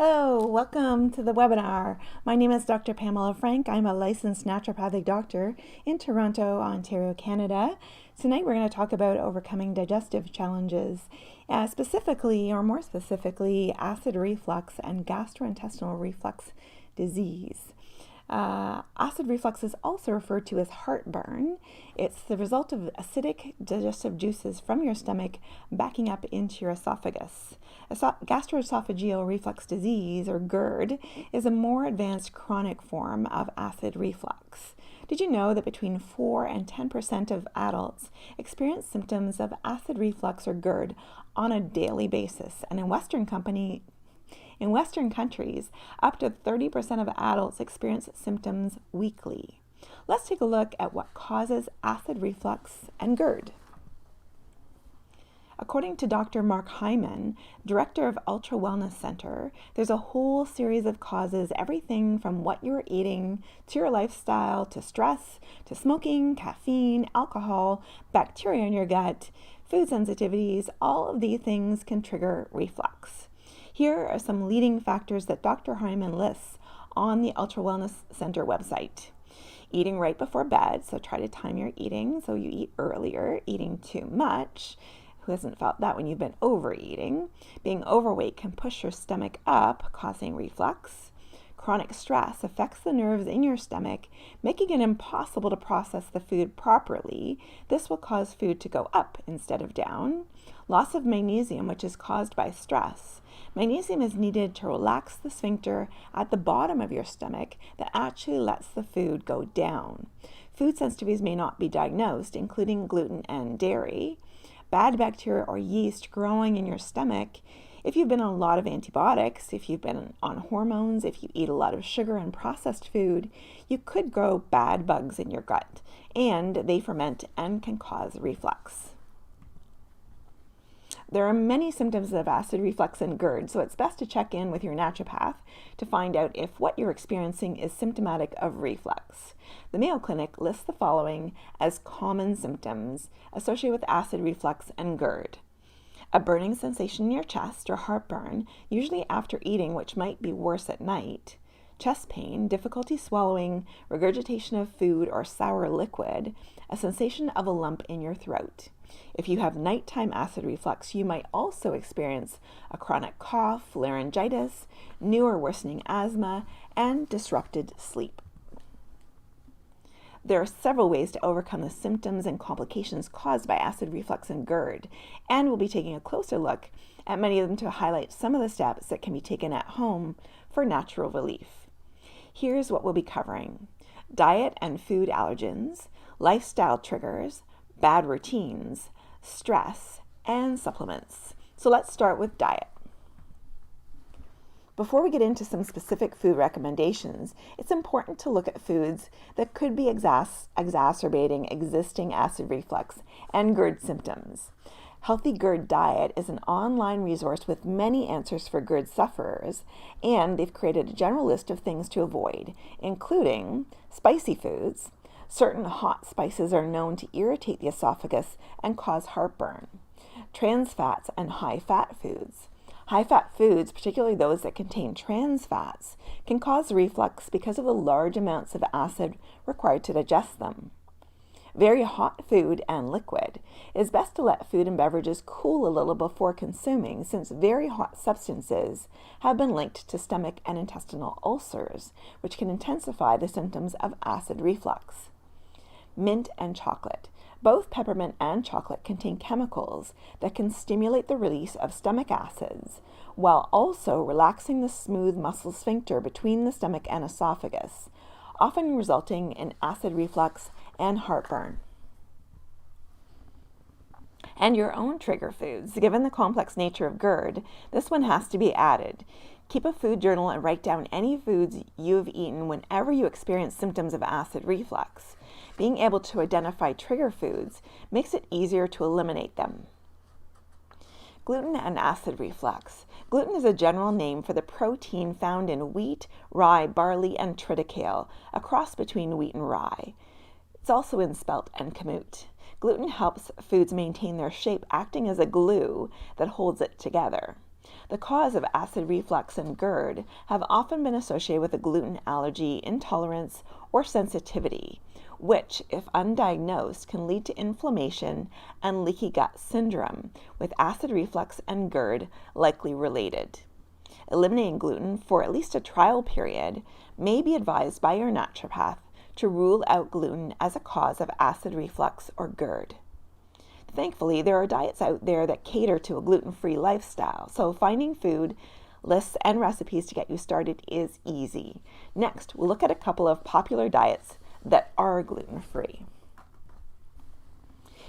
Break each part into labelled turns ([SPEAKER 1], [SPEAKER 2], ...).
[SPEAKER 1] Hello, welcome to the webinar. My name is Dr. Pamela Frank. I'm a licensed naturopathic doctor in Toronto, Ontario, Canada. Tonight we're going to talk about overcoming digestive challenges, specifically, or more specifically, acid reflux and gastrointestinal reflux disease. Acid reflux is also referred to as heartburn. It's the result of acidic digestive juices from your stomach backing up into your esophagus. Gastroesophageal reflux disease, or GERD, is a more advanced chronic form of acid reflux. Did you know that between 4 and 10% of adults experience symptoms of acid reflux or GERD on a daily basis? And in Western countries, up to 30% of adults experience symptoms weekly. Let's take a look at what causes acid reflux and GERD. According to Dr. Mark Hyman, director of Ultra Wellness Center, there's a whole series of causes, everything from what you're eating, to your lifestyle, to stress, to smoking, caffeine, alcohol, bacteria in your gut, food sensitivities. All of these things can trigger reflux. Here are some leading factors that Dr. Hyman lists on the Ultra Wellness Center website. Eating right before bed, so try to time your eating so you eat earlier. Eating too much. Who hasn't felt that when you've been overeating? Being overweight can push your stomach up, causing reflux. Chronic stress affects the nerves in your stomach, making it impossible to process the food properly. This will cause food to go up instead of down. Loss of magnesium, which is caused by stress. Magnesium is needed to relax the sphincter at the bottom of your stomach that actually lets the food go down. Food sensitivities may not be diagnosed, including gluten and dairy. Bad bacteria or yeast growing in your stomach. If you've been on a lot of antibiotics, if you've been on hormones, if you eat a lot of sugar and processed food, you could grow bad bugs in your gut, and they ferment and can cause reflux. There are many symptoms of acid reflux and GERD, so it's best to check in with your naturopath to find out if what you're experiencing is symptomatic of reflux. The Mayo Clinic lists the following as common symptoms associated with acid reflux and GERD. A burning sensation in your chest or heartburn, usually after eating, which might be worse at night. Chest pain, difficulty swallowing, regurgitation of food or sour liquid, a sensation of a lump in your throat. If you have nighttime acid reflux, you might also experience a chronic cough, laryngitis, new or worsening asthma, and disrupted sleep. There are several ways to overcome the symptoms and complications caused by acid reflux and GERD, and we'll be taking a closer look at many of them to highlight some of the steps that can be taken at home for natural relief. Here's what we'll be covering: diet and food allergens, lifestyle triggers, bad routines, stress, and supplements. So let's start with diet. Before we get into some specific food recommendations, it's important to look at foods that could be exacerbating existing acid reflux and GERD symptoms. Healthy GERD Diet is an online resource with many answers for GERD sufferers, and they've created a general list of things to avoid, including spicy foods. Certain hot spices are known to irritate the esophagus and cause heartburn. Trans fats and high-fat foods. High-fat foods, particularly those that contain trans fats, can cause reflux because of the large amounts of acid required to digest them. Very hot food and liquid. It is best to let food and beverages cool a little before consuming, since very hot substances have been linked to stomach and intestinal ulcers, which can intensify the symptoms of acid reflux. Mint and chocolate. Both peppermint and chocolate contain chemicals that can stimulate the release of stomach acids, while also relaxing the smooth muscle sphincter between the stomach and esophagus, often resulting in acid reflux and heartburn. And your own trigger foods. Given the complex nature of GERD, this one has to be added. Keep a food journal and write down any foods you've eaten whenever you experience symptoms of acid reflux. Being able to identify trigger foods makes it easier to eliminate them. Gluten and acid reflux. Gluten is a general name for the protein found in wheat, rye, barley, and triticale, a cross between wheat and rye. It's also in spelt and kamut. Gluten helps foods maintain their shape, acting as a glue that holds it together. The cause of acid reflux and GERD have often been associated with a gluten allergy, intolerance, or sensitivity, which, if undiagnosed, can lead to inflammation and leaky gut syndrome, with acid reflux and GERD likely related. Eliminating gluten for at least a trial period may be advised by your naturopath to rule out gluten as a cause of acid reflux or GERD. Thankfully, there are diets out there that cater to a gluten-free lifestyle, so finding food lists and recipes to get you started is easy. Next, we'll look at a couple of popular diets that are gluten-free.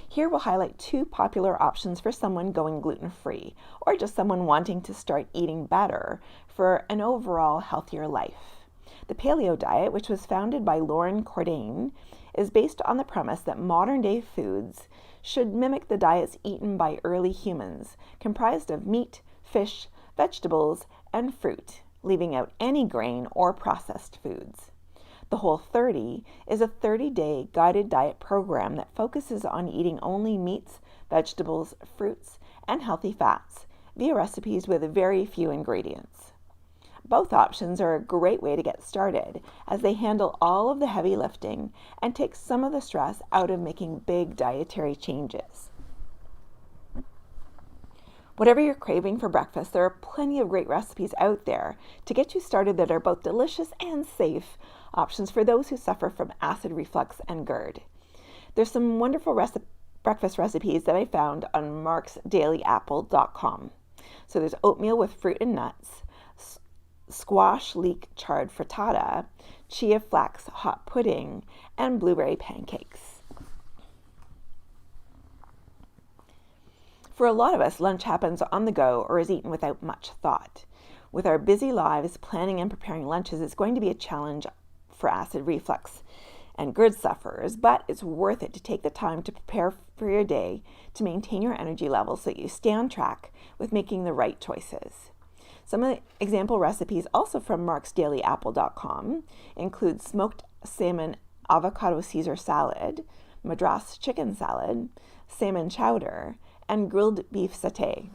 [SPEAKER 1] Here we'll highlight 2 popular options for someone going gluten-free, or just someone wanting to start eating better for an overall healthier life. The paleo diet, which was founded by Lauren Cordain, is based on the premise that modern-day foods should mimic the diets eaten by early humans, comprised of meat, fish, vegetables, and fruit, leaving out any grain or processed foods. The Whole30 is a 30-day guided diet program that focuses on eating only meats, vegetables, fruits, and healthy fats via recipes with very few ingredients. Both options are a great way to get started, as they handle all of the heavy lifting and take some of the stress out of making big dietary changes. Whatever you're craving for breakfast, there are plenty of great recipes out there to get you started that are both delicious and safe options for those who suffer from acid reflux and GERD. There's some wonderful breakfast recipes that I found on marksdailyapple.com. So there's oatmeal with fruit and nuts, squash leek chard frittata, chia flax hot pudding, and blueberry pancakes. For a lot of us, lunch happens on the go or is eaten without much thought. With our busy lives, planning and preparing lunches is going to be a challenge for acid reflux and GERD sufferers, but it's worth it to take the time to prepare for your day to maintain your energy levels so that you stay on track with making the right choices. Some of the example recipes, also from marksdailyapple.com, include smoked salmon avocado Caesar salad, madras chicken salad, salmon chowder, and grilled beef satay.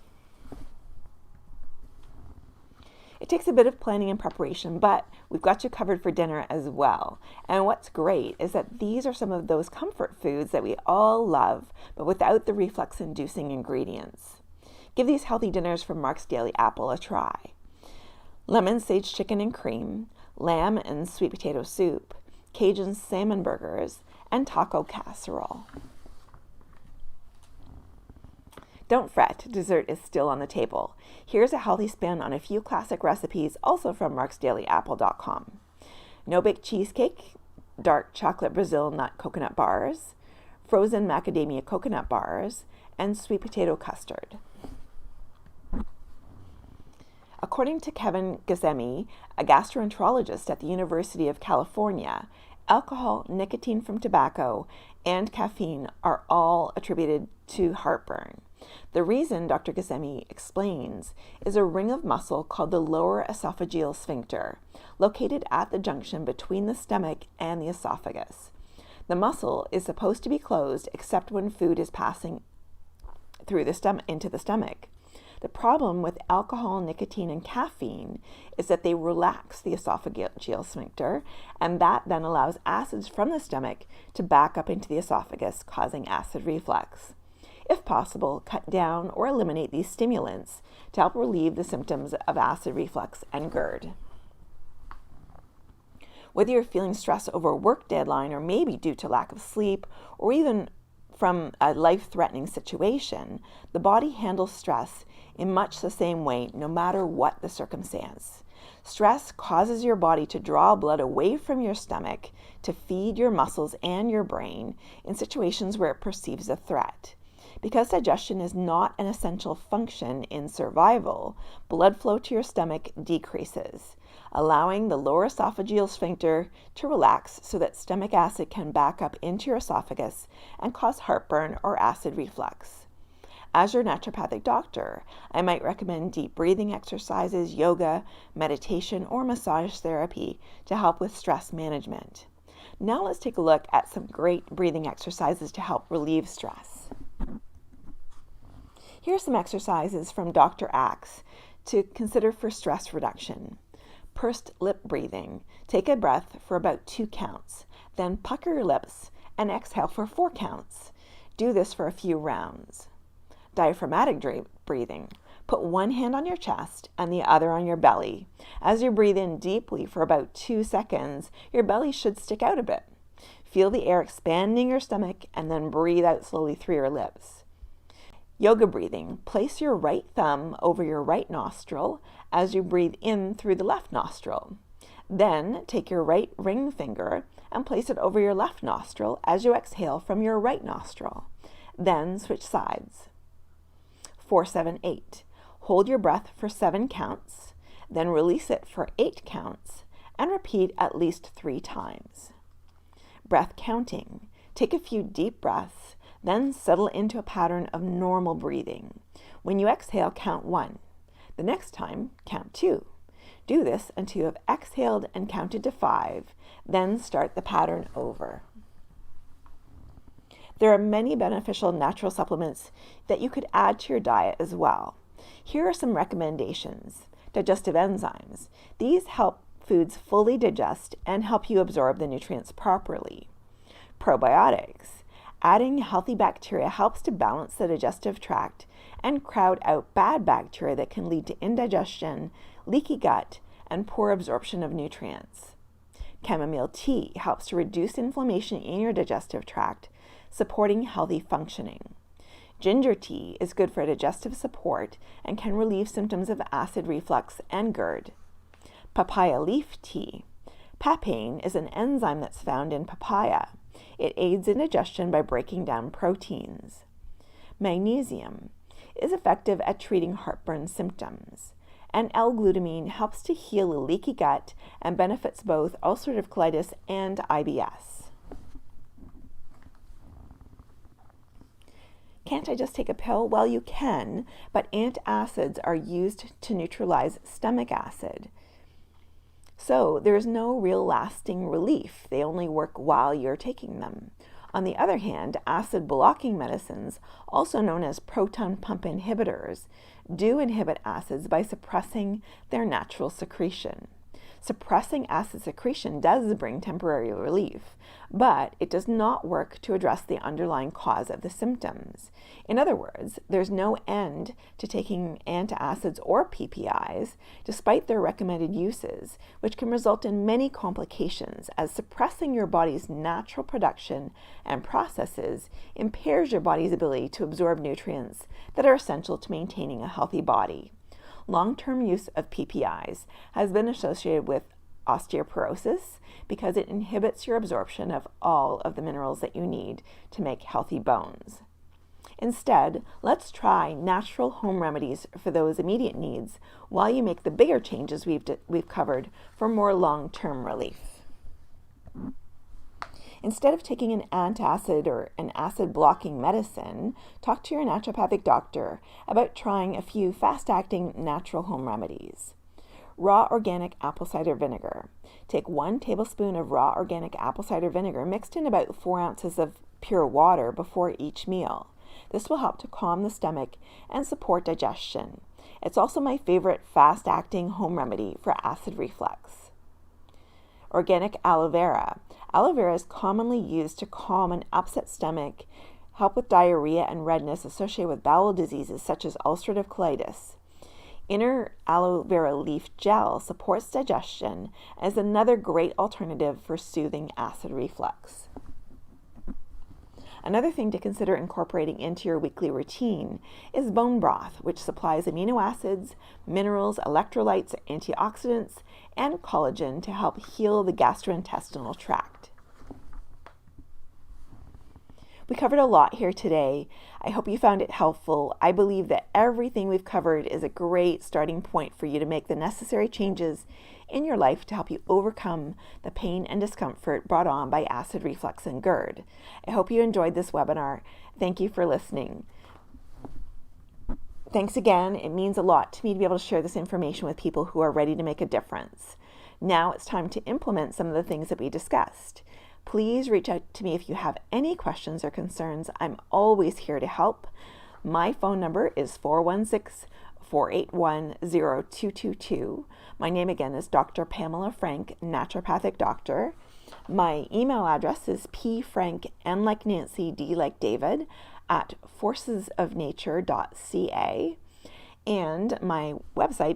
[SPEAKER 1] It takes a bit of planning and preparation, but we've got you covered for dinner as well. And what's great is that these are some of those comfort foods that we all love, but without the reflux-inducing ingredients. Give these healthy dinners from Mark's Daily Apple a try. Lemon sage chicken and cream, lamb and sweet potato soup, Cajun salmon burgers, and taco casserole. Don't fret, dessert is still on the table. Here's a healthy spin on a few classic recipes, also from marksdailyapple.com. No-bake cheesecake, dark chocolate Brazil nut coconut bars, frozen macadamia coconut bars, and sweet potato custard. According to Kevin Gazemi, a gastroenterologist at the University of California, alcohol, nicotine from tobacco, and caffeine are all attributed to heartburn. The reason, Dr. Gazemi explains, is a ring of muscle called the lower esophageal sphincter, located at the junction between the stomach and the esophagus. The muscle is supposed to be closed except when food is passing through the stomach into the stomach. The problem with alcohol, nicotine, and caffeine is that they relax the esophageal sphincter, and that then allows acids from the stomach to back up into the esophagus, causing acid reflux. If possible, cut down or eliminate these stimulants to help relieve the symptoms of acid reflux and GERD. Whether you're feeling stress over a work deadline or maybe due to lack of sleep or even from a life-threatening situation, the body handles stress in much the same way no matter what the circumstance. Stress causes your body to draw blood away from your stomach to feed your muscles and your brain in situations where it perceives a threat. Because digestion is not an essential function in survival, blood flow to your stomach decreases, allowing the lower esophageal sphincter to relax so that stomach acid can back up into your esophagus and cause heartburn or acid reflux. As your naturopathic doctor, I might recommend deep breathing exercises, yoga, meditation, or massage therapy to help with stress management. Now let's take a look at some great breathing exercises to help relieve stress. Here are some exercises from Dr. Axe to consider for stress reduction. Pursed lip breathing. Take a breath for about 2 counts, then pucker your lips and exhale for 4 counts. Do this for a few rounds. Diaphragmatic breathing. Put one hand on your chest and the other on your belly. As you breathe in deeply for about 2 seconds, your belly should stick out a bit. Feel the air expanding your stomach and then breathe out slowly through your lips. Yoga breathing. Place your right thumb over your right nostril as you breathe in through the left nostril. Then take your right ring finger and place it over your left nostril as you exhale from your right nostril. Then switch sides. 4-7-8. Hold your breath for 7 counts, then release it for 8 counts, and repeat at least 3 times. Breath counting. Take a few deep breaths, then settle into a pattern of normal breathing. When you exhale, count 1. The next time, count 2. Do this until you have exhaled and counted to 5, then start the pattern over. There are many beneficial natural supplements that you could add to your diet as well. Here are some recommendations. Digestive enzymes. These help foods fully digest and help you absorb the nutrients properly. Probiotics. Adding healthy bacteria helps to balance the digestive tract and crowd out bad bacteria that can lead to indigestion, leaky gut, and poor absorption of nutrients. Chamomile tea helps to reduce inflammation in your digestive tract, supporting healthy functioning. Ginger tea is good for digestive support and can relieve symptoms of acid reflux and GERD. Papaya leaf tea. Papain is an enzyme that's found in papaya. It aids in digestion by breaking down proteins. Magnesium is effective at treating heartburn symptoms. And L-glutamine helps to heal a leaky gut and benefits both ulcerative colitis and IBS. Can't I just take a pill? Well, you can, but antacids are used to neutralize stomach acid. So there's no real lasting relief. They only work while you're taking them. On the other hand, acid-blocking medicines, also known as proton pump inhibitors, do inhibit acids by suppressing their natural secretion. Suppressing acid secretion does bring temporary relief, but it does not work to address the underlying cause of the symptoms. In other words, there's no end to taking antacids or PPIs, despite their recommended uses, which can result in many complications, as suppressing your body's natural production and processes impairs your body's ability to absorb nutrients that are essential to maintaining a healthy body. Long-term use of PPIs has been associated with osteoporosis because it inhibits your absorption of all of the minerals that you need to make healthy bones. Instead, let's try natural home remedies for those immediate needs while you make the bigger changes we've covered for more long-term relief. Instead of taking an antacid or an acid-blocking medicine, talk to your naturopathic doctor about trying a few fast-acting natural home remedies. Raw organic apple cider vinegar. Take 1 tablespoon of raw organic apple cider vinegar mixed in about 4 ounces of pure water before each meal. This will help to calm the stomach and support digestion. It's also my favorite fast-acting home remedy for acid reflux. Organic aloe vera. Aloe vera is commonly used to calm an upset stomach, help with diarrhea and redness associated with bowel diseases such as ulcerative colitis. Inner aloe vera leaf gel supports digestion and is another great alternative for soothing acid reflux. Another thing to consider incorporating into your weekly routine is bone broth, which supplies amino acids, minerals, electrolytes, antioxidants, and collagen to help heal the gastrointestinal tract. We covered a lot here today. I hope you found it helpful. I believe that everything we've covered is a great starting point for you to make the necessary changes in your life to help you overcome the pain and discomfort brought on by acid reflux and GERD. I hope you enjoyed this webinar. Thank you for listening. Thanks again. It means a lot to me to be able to share this information with people who are ready to make a difference. Now it's time to implement some of the things that we discussed. Please reach out to me if you have any questions or concerns. I'm always here to help. My phone number is 481-0222. My name again is Dr. Pamela Frank, naturopathic doctor. My email address is pfrank, N like Nancy, D like David, @forcesofnature.ca. And my website